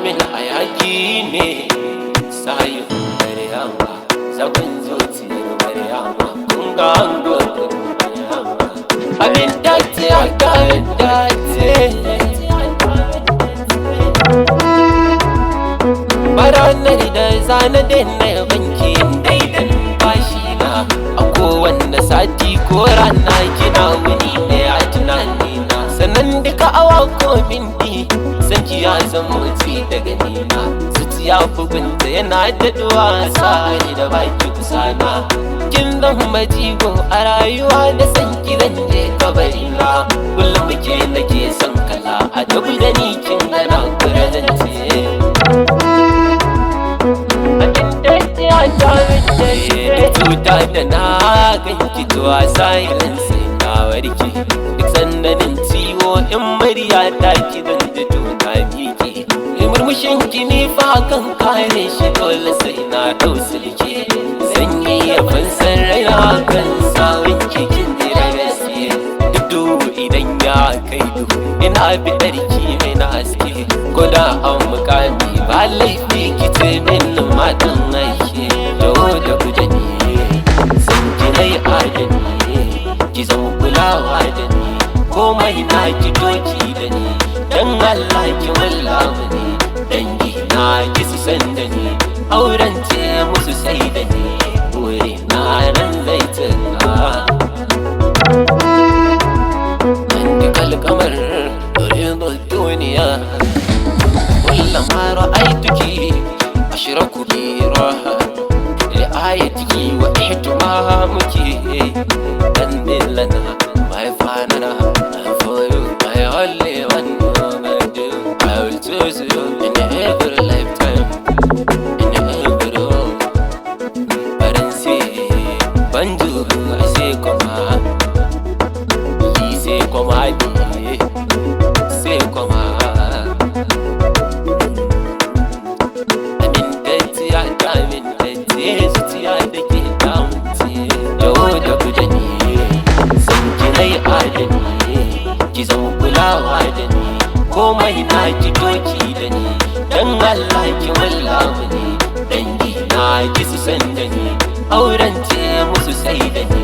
min hayaki ne sayin Maryama zagon zuciyar Maryama kun ga angon Maryama abin dace a kayan dace baranar da zana daina yabanki daidan bashi na a kowanne sati ko rana kina wuni ɗaya a tunanina sannan duka awa ko minti sanki ya zama wuce daga nina zuciya bugunta yana daɗuwa sani da baki kusana kin zan majigo a rayuwa da sanki zan je kabarina kullum muke nake son kala a dabu da ni kin gana kura zance cuta da na ganki tuwa sa'ilan sai na warke duk sannanin ciwo in murya ta ki zan ji tuna miki murmushin ki ne fa kan kare shi dole sai na dau silke sanyi ya fansar raina kan sawun kikin jira gaske duk idan ya kai duhu ina bidar ki mai na haske ko da an mukami ba laifi ki ce min matan aiki da guje ni san ki nai adani ki zama kulawa da ni komai na ki doki da ni dan Allah ki wallahi ni dangi na ki su san da ni auren ce musu sai da ni bore na nan zai tsaka عندك القمر يريض الدنيا كلما رأيتك أشرك بي راحة لآيتك واحتمامك تنبي لنا ما يفعلنا for you my only one woman do I will choose you in every lifetime in every room Parensi Banju I say come on c'est comme amin datti ya amin datti zuciya da ke damunci yau da guje ni san ki nai adani ki zama kulawa da ni komai na ki doki da ni dan Allah ki wallahi ni dangi na ki su san da ni auren ce musu sai da ni